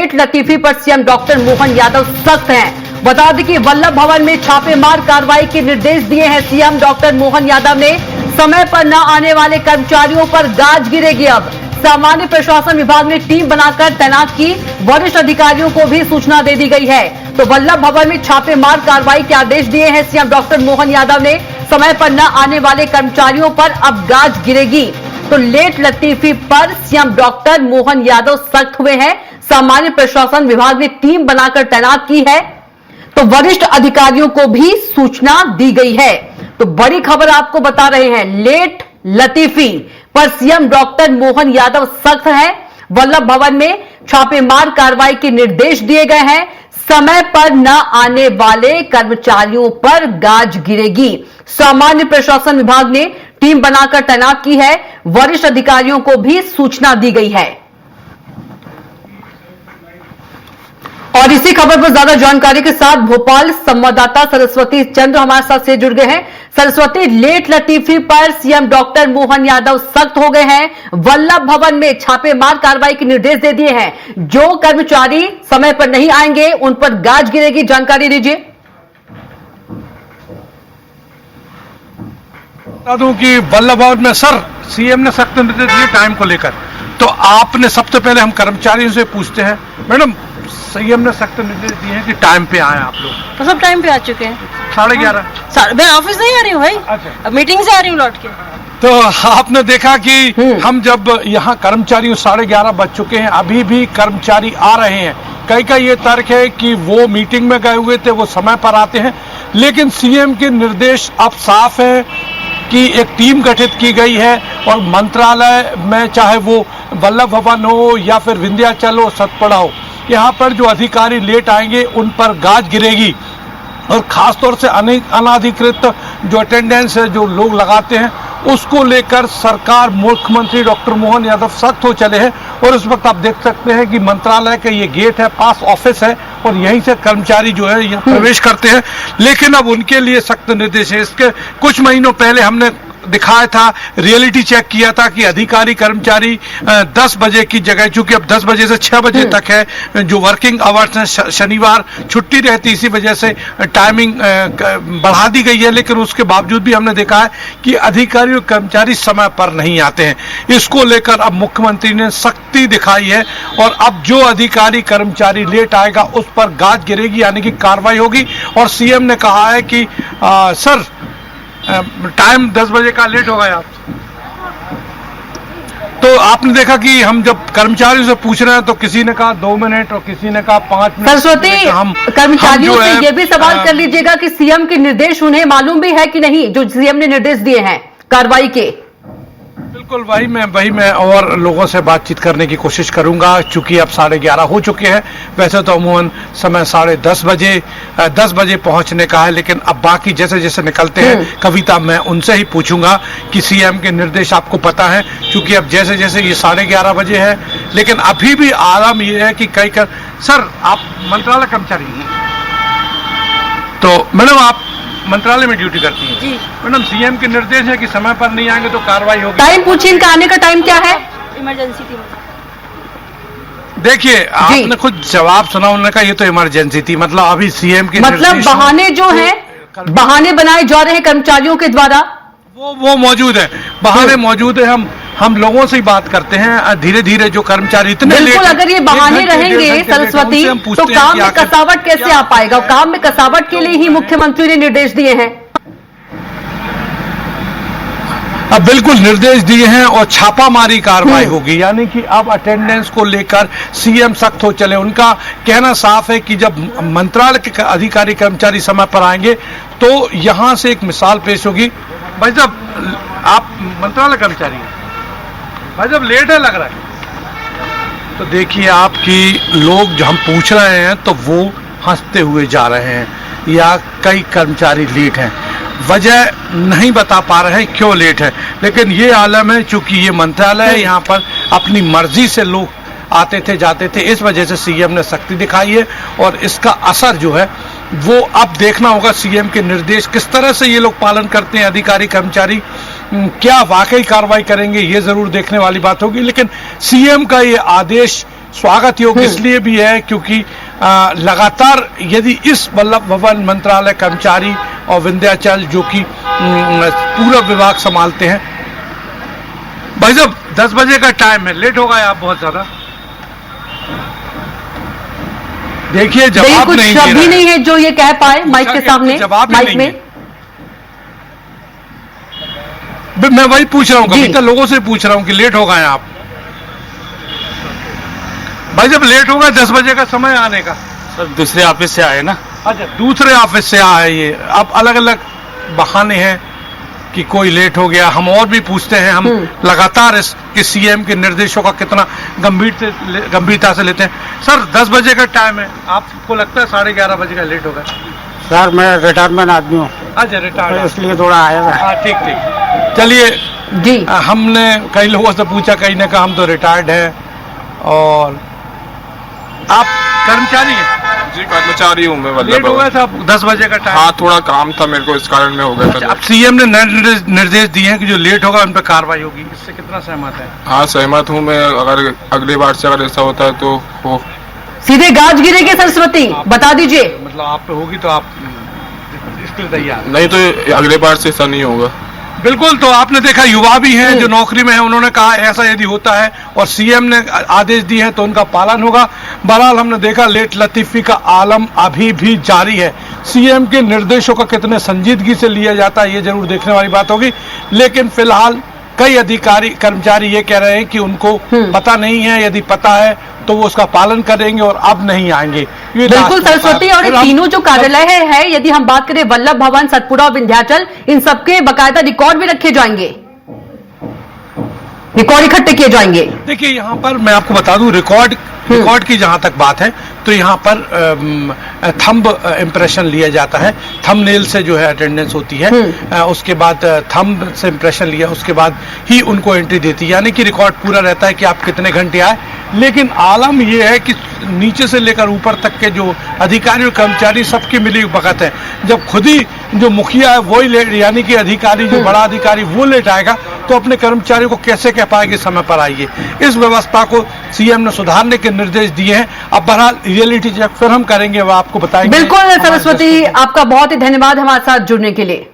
Late लतीफी पर CM doctor Mohan Yadav सख्त हैं। बता दें कि वल्लभ भवन में छापेमार कार्रवाई के निर्देश दिए हैं सीएम डॉक्टर मोहन यादव ने। समय पर न आने वाले कर्मचारियों पर गाज गिरेगी। अब सामान्य प्रशासन विभाग ने टीम बनाकर तैनात की, वरिष्ठ अधिकारियों को भी सूचना दे दी गई है। तो वल्लभ भवन में छापेमार कार्रवाई के आदेश दिए हैं सीएम डॉक्टर मोहन यादव ने। समय पर न आने वाले कर्मचारियों पर अब गाज गिरेगी। तो लेट लतीफी पर सीएम डॉक्टर मोहन यादव सख्त हुए हैं। सामान्य प्रशासन विभाग ने टीम बनाकर तैनात की है, तो वरिष्ठ अधिकारियों को भी सूचना दी गई है। तो बड़ी खबर आपको बता रहे हैं, लेट लतीफी पर सीएम डॉक्टर मोहन यादव सख्त है। वल्लभ भवन में छापेमार कार्रवाई के निर्देश दिए गए हैं। समय पर न आने वाले कर्मचारियों पर गाज गिरेगी। सामान्य प्रशासन विभाग ने टीम बनाकर तैनात की है, वरिष्ठ अधिकारियों को भी सूचना दी गई है। और इसी खबर पर ज्यादा जानकारी के साथ भोपाल संवाददाता सरस्वती चंद्र हमारे साथ से जुड़ गए हैं। सरस्वती, लेट लतीफी पर सीएम डॉक्टर मोहन यादव सख्त हो गए हैं। वल्लभ भवन में छापेमार कार्रवाई के निर्देश दे दिए हैं। जो कर्मचारी समय पर नहीं आएंगे उन पर गाज गिरेगी। जानकारी दीजिए। बता दूं कि वल्लभ भवन में सर सीएम ने सख्त निर्देश दिए टाइम को लेकर। तो आपने सबसे पहले हम कर्मचारियों से पूछते हैं, मैडम सीएम ने सख्त निर्देश दिए हैं कि टाइम पे आए आप लोग। तो सब टाइम पे आ चुके हैं। 11:30। मैं ऑफिस नहीं आ रही हूँ भाई। अच्छा। मीटिंग से आ रही हूँ लौट के। तो आपने देखा कि हम जब यहाँ कर्मचारी 11:30 बज चुके हैं, अभी भी कर्मचारी आ रहे हैं। कई का ये तर्क है कि वो मीटिंग में गए हुए थे, वो समय पर आते हैं। लेकिन सीएम के निर्देश अब साफ है कि एक टीम गठित की गई है और मंत्रालय में, चाहे वो वल्लभ भवन हो या फिर विंध्याचल हो, सतपुड़ा हो, यहाँ पर जो अधिकारी लेट आएंगे उन पर गाज गिरेगी। और खासतौर से अनाधिकृत जो अटेंडेंस है, जो लोग लगाते हैं, उसको लेकर सरकार, मुख्यमंत्री डॉक्टर मोहन यादव सख्त हो चले हैं। और इस वक्त आप देख सकते हैं कि मंत्रालय का ये गेट है, पास ऑफिस है और यहीं से कर्मचारी जो है यहाँ प्रवेश करते हैं। लेकिन अब उनके लिए सख्त निर्देश है। इसके कुछ महीनों पहले हमने दिखाया था, रियलिटी चेक किया था कि अधिकारी कर्मचारी 10 बजे की जगह, चूंकि अब 10 बजे से 6 बजे तक है जो वर्किंग आवर्स हैं, शनिवार छुट्टी रहती, इसी वजह से टाइमिंग बढ़ा दी गई है। लेकिन उसके बावजूद भी हमने देखा है कि अधिकारी और कर्मचारी समय पर नहीं आते हैं। इसको लेकर अब मुख्यमंत्री ने सख्ती दिखाई है और अब जो अधिकारी कर्मचारी लेट आएगा उस पर गाज गिरेगी, यानी कि कार्रवाई होगी। और सीएम ने कहा है कि सर टाइम 10 बजे का लेट हो गया। तो आपने देखा कि हम जब कर्मचारियों से पूछ रहे हैं तो किसी ने कहा 2 मिनट और किसी ने कहा 5 मिनट। सरस्वती, कर्मचारियों से ये भी सवाल कर लीजिएगा कि सीएम के निर्देश उन्हें मालूम भी है कि नहीं, जो सीएम ने निर्देश दिए हैं कार्रवाई के। बिल्कुल, वही मैं और लोगों से बातचीत करने की कोशिश करूंगा, चूंकि अब 11:30 हो चुके हैं। वैसे तो अमूमन समय 10 बजे पहुंचने का है, लेकिन अब बाकी जैसे जैसे निकलते हैं कविता, मैं उनसे ही पूछूंगा कि सीएम के निर्देश आपको पता है, क्योंकि अब जैसे जैसे ये 11:30 बजे है, लेकिन अभी भी आराम ये है कि सर आप मंत्रालय कर्मचारी हैं, तो मैडम आप मंत्रालय में ड्यूटी करती हैं। जी मैडम, सीएम के निर्देश है कि समय पर नहीं आएंगे तो कार्रवाई होगी। टाइम पूछिए, इनका आने का टाइम क्या है? इमरजेंसी थी। देखिए, आपने खुद जवाब सुना, उन्होंने कहा ये तो इमरजेंसी थी। मतलब अभी सीएम के मतलब बहाने जो हैं, बहाने बनाए जा रहे हैं कर्मचारियों के द्वारा, वो मौजूद है, बहाने मौजूद है। हम लोगों से ही बात करते हैं, धीरे धीरे जो कर्मचारी इतने बिल्कुल, अगर ये बहाने रहेंगे सरस्वती, तो काम में कसावट कैसे आ पाएगा? काम में कसावट के लिए ही मुख्यमंत्री ने निर्देश दिए हैं। अब बिल्कुल निर्देश दिए हैं और छापामारी कार्रवाई होगी, यानी कि अब अटेंडेंस को लेकर सीएम सख्त हो चले। उनका कहना साफ है कि जब मंत्रालय के अधिकारी कर्मचारी समय पर आएंगे तो यहां से एक मिसाल पेश होगी। भाई साहब, आप मंत्रालय कर्मचारी हैं, भाई साहब लेट है लग रहा है, तो देखिए आपकी लोग जो हम पूछ रहे हैं तो वो हंसते हुए जा रहे हैं, या कई कर्मचारी लेट हैं, वजह नहीं बता पा रहे हैं क्यों लेट है। लेकिन ये आलम है, चूंकि ये मंत्रालय है, यहाँ पर अपनी मर्जी से लोग आते थे जाते थे, इस वजह से सीएम ने सख्ती दिखाई है। और इसका असर जो है वो अब देखना होगा, सीएम के निर्देश किस तरह से ये लोग पालन करते हैं, अधिकारी कर्मचारी क्या वाकई कार्रवाई करेंगे, ये जरूर देखने वाली बात होगी। लेकिन सीएम का ये आदेश स्वागत योग्य इसलिए भी है क्योंकि लगातार यदि इस वल्लभ भवन मंत्रालय कर्मचारी और विंध्याचल जो कि पूरा विभाग संभालते हैं, भाई साहब 10 बजे का टाइम है, लेट हो गए आप बहुत ज्यादा। देखिए जवाब कुछ नहीं शब्द ही नहीं है जो ये कह पाए माइक के सामने, जवाब माइक में। मैं वही पूछ रहा हूँ, कभी तक लोगों से पूछ रहा हूँ कि लेट हो गए आप। भाई जब लेट हो गए 10 बजे का समय आने का। सर दूसरे ऑफिस से आए ना। अच्छा दूसरे ऑफिस से आए, ये अब अलग अलग बहाने हैं कि कोई लेट हो गया। हम और भी पूछते हैं, हम लगातार इसके सीएम के निर्देशों का कितना गंभीरता से लेते हैं। सर 10 बजे का टाइम है, आपको लगता है 11:30 बजे का लेट हो गया? सर मैं रिटायरमेंट आदमी हूँ। अच्छा रिटायर्ड, इसलिए थोड़ा आया था। हाँ ठीक। चलिए जी, हमने कई लोगों से पूछा, कई ने कहा हम तो रिटायर्ड हैं। और आप कर्मचारी हैं? जी कर्मचारी हूँ मैं। लेट हो गया था 10 बजे का टाइम? हाँ थोड़ा काम था मेरे को, इस कारण में हो गया था। अब सीएम ने निर्देश दिए हैं कि जो लेट होगा उन पर कार्रवाई होगी, इससे कितना सहमत है? हाँ सहमत हूँ मैं। अगर अगली बार से अगर ऐसा होता है तो हो। सीधे गाज गिरेगी सरस्वती, बता दीजिए। मतलब आप पे होगी तो आप इसके लिए तैयार? नहीं तो अगले बार से ऐसा नहीं होगा। बिल्कुल। तो आपने देखा युवा भी हैं जो नौकरी में हैं, उन्होंने कहा ऐसा यदि होता है और सीएम ने आदेश दिए हैं तो उनका पालन होगा। बहरहाल हमने देखा लेट लतीफी का आलम अभी भी जारी है। सीएम के निर्देशों का कितने संजीदगी से लिया जाता है ये जरूर देखने वाली बात होगी। लेकिन फिलहाल कई अधिकारी कर्मचारी ये कह रहे हैं कि उनको पता नहीं है, यदि पता है तो वो उसका पालन करेंगे और अब नहीं आएंगे। बिल्कुल सरस्वती, और ये तीनों जो कार्यालय है, यदि हम बात करें वल्लभ भवन, सतपुड़ा और विंध्याचल, इन सबके बाकायदा रिकॉर्ड भी रखे जाएंगे, रिकॉर्ड इकट्ठे किए जाएंगे। देखिए यहाँ पर मैं आपको बता दूं, रिकॉर्ड की जहां तक बात है तो यहाँ पर थंब इम्प्रेशन लिया जाता है। थंबनेल से जो है अटेंडेंस होती है, उसके बाद थंब से इम्प्रेशन लिया, उसके बाद ही उनको एंट्री देती है, यानी कि रिकॉर्ड पूरा रहता है कि आप कितने घंटे आए। लेकिन आलम यह है कि नीचे से लेकर ऊपर तक के जो अधिकारी और कर्मचारी सबकी मिली भगत है। जब खुद ही जो मुखिया है वही लेट, यानी कि अधिकारी जो बड़ा अधिकारी वो लेट आएगा तो अपने कर्मचारियों को कैसे कह पाएंगे समय पर आइए। इस व्यवस्था को सीएम ने सुधारने के निर्देश दिए हैं। अब बहरहाल रियलिटी चेक फिर हम करेंगे, वो आपको बताएंगे। बिल्कुल सरस्वती, आपका बहुत ही धन्यवाद हमारे साथ जुड़ने के लिए।